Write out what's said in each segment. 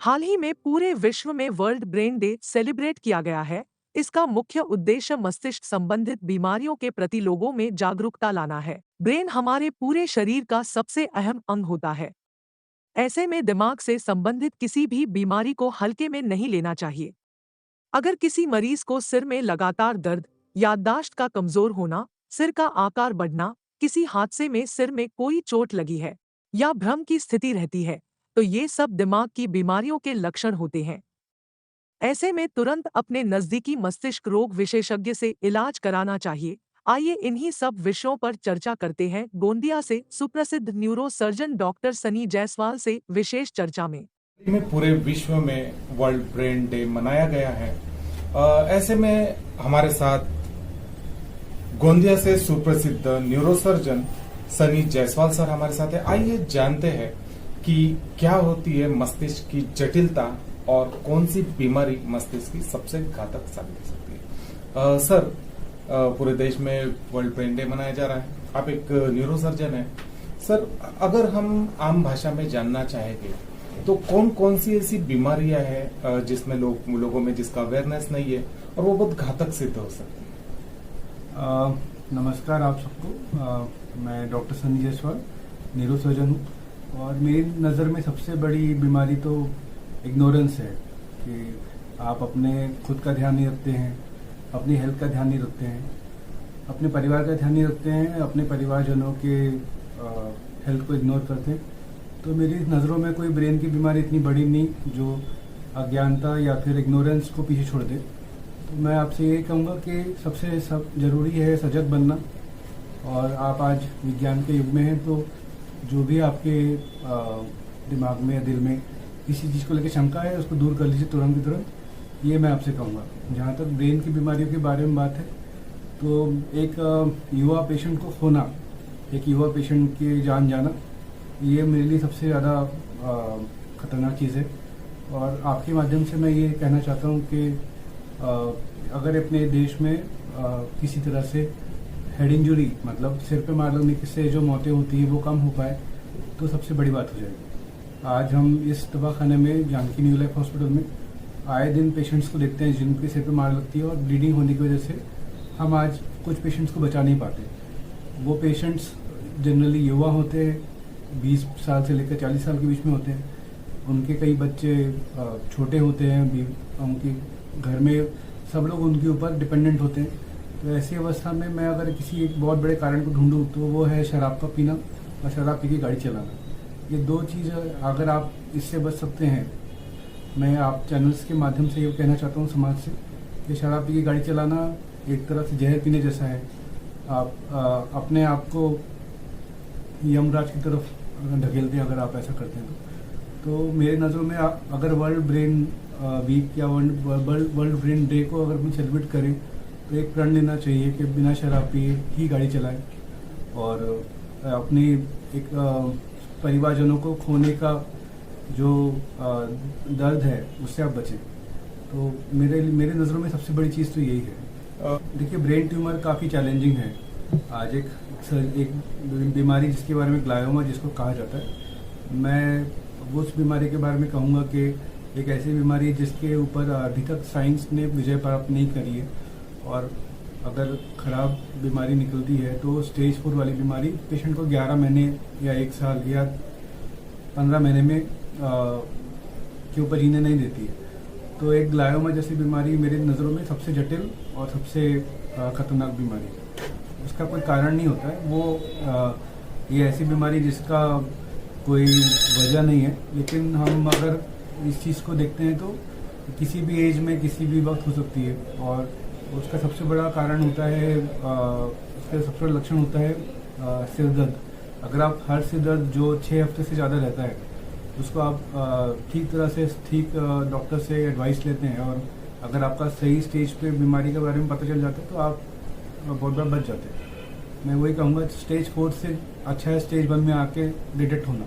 हाल ही में पूरे विश्व में वर्ल्ड ब्रेन डे सेलिब्रेट किया गया है। इसका मुख्य उद्देश्य मस्तिष्क संबंधित बीमारियों के प्रति लोगों में जागरूकता लाना है। ब्रेन हमारे पूरे शरीर का सबसे अहम अंग होता है। ऐसे में दिमाग से संबंधित किसी भी बीमारी को हल्के में नहीं लेना चाहिए। अगर किसी मरीज को सिर में लगातार दर्द, याददाश्त का कमजोर होना, सिर का आकार बढ़ना, किसी हादसे में सिर में कोई चोट लगी है या भ्रम की स्थिति रहती है, तो ये सब दिमाग की बीमारियों के लक्षण होते हैं। ऐसे में तुरंत अपने नजदीकी मस्तिष्क रोग विशेषज्ञ से इलाज कराना चाहिए। आइए इन्हीं सब विषयों पर चर्चा करते हैं। गोंदिया से सुप्रसिद्ध neuro surgeon doctor Sunny Jaiswal से विशेष चर्चा में पूरे विश्व में वर्ल्ड ब्रेन डे मनाया गया है। ऐसे में हमारे साथ गोंदिया से सुप्रसिद्ध न्यूरोसर्जन सनी जायसवाल सर हमारे साथ है। आइए जानते हैं कि क्या होती है मस्तिष्क की जटिलता और कौन सी बीमारी मस्तिष्क की सबसे घातक साबित हो सकती है। सर, पूरे देश में वर्ल्ड ब्रेन डे मनाया जा रहा है। आप एक न्यूरोसर्जन हैं। सर, अगर हम आम भाषा में जानना चाहेंगे तो कौन कौन सी ऐसी बीमारियां हैं जिसमें लोगों में जिसका अवेयरनेस नहीं है और वो बहुत घातक सिद्ध हो सकती है। नमस्कार आप सबको। मैं डॉक्टर सनी जायसवाल न्यूरोसर्जन हूँ और मेरी नज़र में सबसे बड़ी बीमारी तो इग्नोरेंस है कि आप अपने खुद का ध्यान नहीं रखते हैं, अपनी हेल्थ का ध्यान नहीं रखते हैं, अपने परिवार का ध्यान नहीं रखते हैं, अपने परिवारजनों के हेल्थ को इग्नोर करते हैं। तो मेरी नज़रों में कोई ब्रेन की बीमारी इतनी बड़ी नहीं जो अज्ञानता या फिर इग्नोरेंस को पीछे छोड़ दे। तो मैं आपसे ये कहूँगा कि सबसे ज़रूरी है सजग बनना। और आप आज विज्ञान के युग में हैं, तो जो भी आपके दिमाग में या दिल में किसी चीज़ को लेकर शंका है उसको दूर कर लीजिए तुरंत की तुरंत। ये मैं आपसे कहूँगा। जहाँ तक ब्रेन की बीमारियों के बारे में बात है, तो एक युवा पेशेंट को खोना, एक युवा पेशेंट की जान जाना, ये मेरे लिए सबसे ज़्यादा ख़तरनाक चीज़ है। और आपके माध्यम से मैं ये कहना चाहता हूँ कि अगर अपने देश में किसी तरह से हेड इंजरी मतलब सिर पे मार लगने से जो मौतें होती हैं वो कम हो पाए तो सबसे बड़ी बात हो जाएगी। आज हम इस दवाखाने में जानकी न्यू लाइफ हॉस्पिटल में आए दिन पेशेंट्स को देखते हैं जिनके सिर पे मार लगती है और ब्लीडिंग होने की वजह से हम आज कुछ पेशेंट्स को बचा नहीं पाते। वो पेशेंट्स जनरली युवा होते हैं, 20 साल से लेकर 40 साल के बीच में होते हैं। उनके कई बच्चे छोटे होते हैं, उनके घर में सब लोग उनके ऊपर डिपेंडेंट होते हैं। तो ऐसी अवस्था में मैं अगर किसी एक बहुत बड़े कारण को ढूंढूं तो वो है शराब का पीना और शराब पी के गाड़ी चलाना। ये दो चीज़ अगर आप इससे बच सकते हैं, मैं आप चैनल्स के माध्यम से ये कहना चाहता हूँ समाज से कि शराब पी के गाड़ी चलाना एक तरह से जहर पीने जैसा है। आप अपने आप को यमराज की तरफ ढकेलते हैं अगर आप ऐसा करते हैं तो मेरे नज़रों में अगर वर्ल्ड ब्रेन वीक या वर्ल्ड ब्रेन डे को अगर हम सेलिब्रेट करें तो एक प्रण लेना चाहिए कि बिना शराब पिए ही गाड़ी चलाएं और अपनी एक परिवारजनों को खोने का जो दर्द है उससे आप बचें। तो मेरे नज़रों में सबसे बड़ी चीज़ तो यही है। देखिए, ब्रेन ट्यूमर काफ़ी चैलेंजिंग है। आज एक बीमारी जिसके बारे में ग्लायोमा जिसको कहा जाता है, मैं उस बीमारी के बारे में कहूँगा कि एक ऐसी बीमारी है जिसके ऊपर अभी तक साइंस ने विजय प्राप्त नहीं करी है। और अगर ख़राब बीमारी निकलती है तो स्टेज 4 वाली बीमारी पेशेंट को 11 महीने या 1 साल या 15 महीने में के ऊपर जीने नहीं देती है। तो एक ग्लायोमा जैसी बीमारी मेरी नज़रों में सबसे जटिल और सबसे ख़तरनाक बीमारी है। उसका कोई कारण नहीं होता है, वो ये ऐसी बीमारी जिसका कोई वजह नहीं है, लेकिन हम अगर इस चीज़ को देखते हैं तो किसी भी एज में किसी भी वक्त हो सकती है। और उसका सबसे बड़ा कारण होता है, उसका सबसे बड़ा लक्षण होता है सिर दर्द। अगर आप हर सिर दर्द जो 6 हफ्ते से ज़्यादा रहता है उसको आप ठीक तरह से ठीक डॉक्टर से एडवाइस लेते हैं और अगर आपका सही स्टेज पे बीमारी के बारे में पता चल जाता है तो आप बहुत बार बच जाते हैं। मैं वही कहूँगा स्टेज 4 से अच्छा है स्टेज 1 में आके डिटेक्ट होना।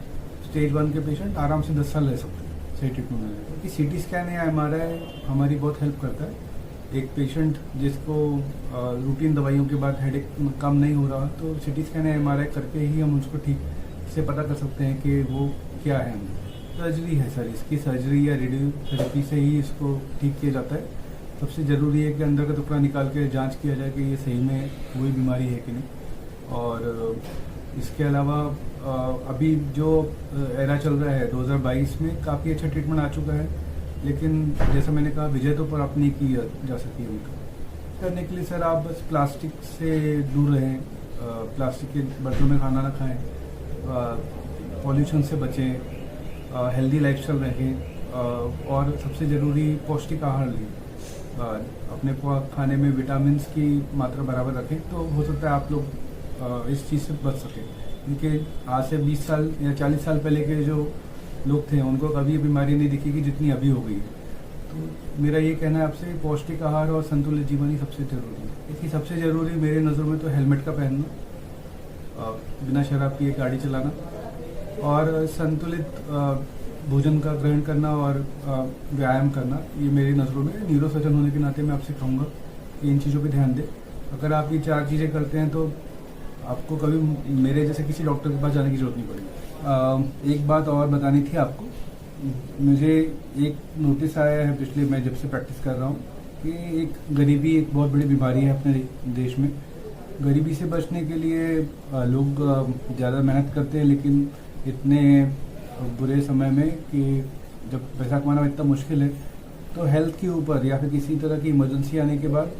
स्टेज 1 के पेशेंट आराम से 10 साल रह सकते हैं सही ट्रीटमेंट मिलने में। क्योंकि CT स्कैन या MRI हमारी बहुत हेल्प करता है। एक पेशेंट जिसको रूटीन दवाइयों के बाद हेडेक कम नहीं हो रहा तो CT स्कैन या MRI करके ही हम उसको ठीक से पता कर सकते हैं कि वो क्या है। सर्जरी है सर, इसकी सर्जरी या रेडियोथेरेपी से ही इसको ठीक किया जाता है। सबसे ज़रूरी है कि अंदर का टुकड़ा निकाल के जांच किया जाए कि ये सही में वही बीमारी है कि नहीं। और इसके अलावा अभी जो एरा चल रहा है 2022 में काफ़ी अच्छा ट्रीटमेंट आ चुका है, लेकिन जैसा मैंने कहा विजय तो प्राप्त नहीं की जा सकी है उनका। करने के लिए सर आप बस प्लास्टिक से दूर रहें, प्लास्टिक के बर्तनों में खाना ना खाएं, पॉल्यूशन से बचें, हेल्दी लाइफस्टाइल रखें और सबसे ज़रूरी पौष्टिक आहार लें। अपने खाने में विटामिन की मात्रा बराबर रखें तो हो सकता है आप लोग इस चीज़ से बच सकें। क्योंकि आज से 20 साल या 40 साल पहले के जो लोग थे उनको कभी बीमारी नहीं दिखेगी जितनी अभी हो गई है। तो मेरा ये कहना है आपसे, पौष्टिक आहार और संतुलित जीवन ही सबसे ज़रूरी है। देखिए सबसे ज़रूरी मेरे नज़रों में तो हेलमेट का पहनना, बिना शराब पिए गाड़ी चलाना और संतुलित भोजन का ग्रहण करना और व्यायाम करना, ये मेरी नज़रों में न्यूरोसर्जन होने के नाते मैं आपसे कहूँगा कि इन चीज़ों पे ध्यान दें। अगर आप ये 4 चीज़ें करते हैं तो आपको कभी मेरे जैसे किसी डॉक्टर के पास जाने की जरूरत नहीं पड़ेगी। एक बात और बतानी थी आपको, मुझे एक नोटिस आया है पिछले, मैं जब से प्रैक्टिस कर रहा हूँ, कि एक गरीबी एक बहुत बड़ी बीमारी है अपने देश में। गरीबी से बचने के लिए लोग ज़्यादा मेहनत करते हैं, लेकिन इतने बुरे समय में कि जब पैसा कमाना इतना मुश्किल है, तो हेल्थ के ऊपर या फिर किसी तरह की इमरजेंसी आने के बाद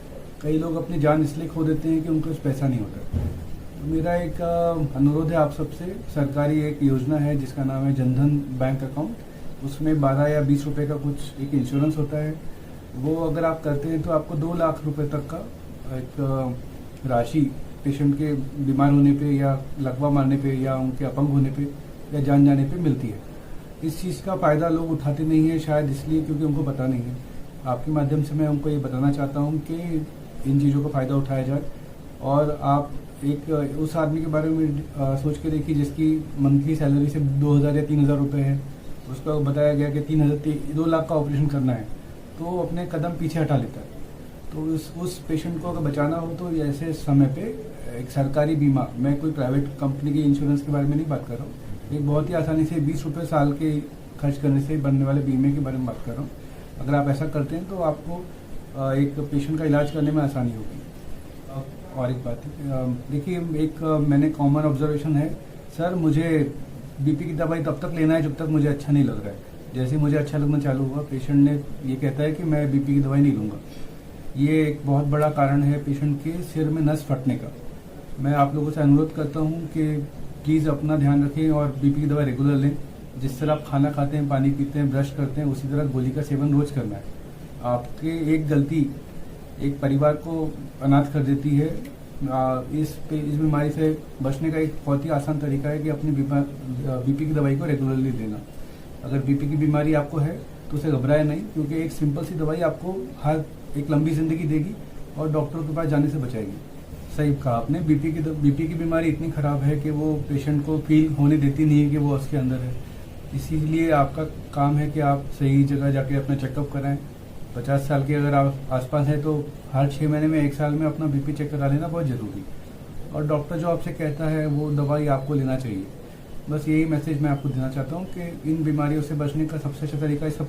कई लोग अपनी जान इसलिए खो देते हैं कि उनके पास पैसा नहीं होता। तो मेरा एक अनुरोध है आप सबसे, सरकारी एक योजना है जिसका नाम है जनधन बैंक अकाउंट। उसमें 12 या 20 रुपये का कुछ एक इंश्योरेंस होता है। वो अगर आप करते हैं तो आपको 2 लाख रुपए तक का एक राशि पेशेंट के बीमार होने पे या लकवा मारने पे या उनके अपंग होने पे या जान जाने पे मिलती है। इस चीज़ का फ़ायदा लोग उठाते नहीं हैं, शायद इसलिए क्योंकि उनको पता नहीं है। आपके माध्यम से मैं उनको ये बताना चाहता हूँ कि इन चीज़ों का फ़ायदा उठाया जाए। और आप एक उस आदमी के बारे में सोच के देखिए जिसकी मंथली सैलरी से 2000 या 3000 रुपये है, उसका बताया गया कि 2 लाख का ऑपरेशन करना है, तो वो अपने कदम पीछे हटा लेता है। तो उस पेशेंट को अगर बचाना हो तो ऐसे समय पे एक सरकारी बीमा, मैं कोई प्राइवेट कंपनी के इंश्योरेंस के बारे में नहीं बात कर रहा हूँ, एक बहुत ही आसानी से 20 रुपये साल के खर्च करने से बनने वाले बीमे के बारे में बात कर रहा हूँ। अगर आप ऐसा करते हैं तो आपको एक पेशेंट का इलाज करने में आसानी होगी। और एक बात देखिए, एक मैंने कॉमन ऑब्जर्वेशन है सर, मुझे बीपी की दवाई तब तक लेना है जब तक मुझे अच्छा नहीं लग रहा है। जैसे मुझे अच्छा लगना चालू हुआ, पेशेंट ने ये कहता है कि मैं बीपी की दवाई नहीं लूँगा। ये एक बहुत बड़ा कारण है पेशेंट के सिर में नस फटने का। मैं आप लोगों से अनुरोध करता हूँ कि प्लीज़ अपना ध्यान रखें और बीपी की दवा रेगुलर लें। जिस तरह आप खाना खाते हैं, पानी पीते हैं, ब्रश करते हैं, उसी तरह गोली का सेवन रोज करना है। आपके एक गलती एक परिवार को अनाथ कर देती है। इस बीमारी से बचने का एक बहुत ही आसान तरीका है कि अपनी बीपी की दवाई को रेगुलरली लेना। अगर बीपी की बीमारी आपको है तो उसे घबराए नहीं, क्योंकि एक सिंपल सी दवाई आपको हर एक लंबी जिंदगी देगी और डॉक्टर के पास जाने से बचाएगी। सही कहा आपने, बीपी की बीमारी इतनी खराब है कि वो पेशेंट को फील होने देती नहीं है कि वो उसके अंदर है। इसीलिए आपका काम है कि आप सही जगह जाके अपना चेकअप कराएं। 50 साल के अगर आप आसपास हैं तो हर 6 महीने में 1 साल में अपना बीपी चेक करा लेना बहुत ज़रूरी। और डॉक्टर जो आपसे कहता है वो दवाई आपको लेना चाहिए। बस यही मैसेज मैं आपको देना चाहता हूँ कि इन बीमारियों से बचने का सबसे अच्छा तरीका इसका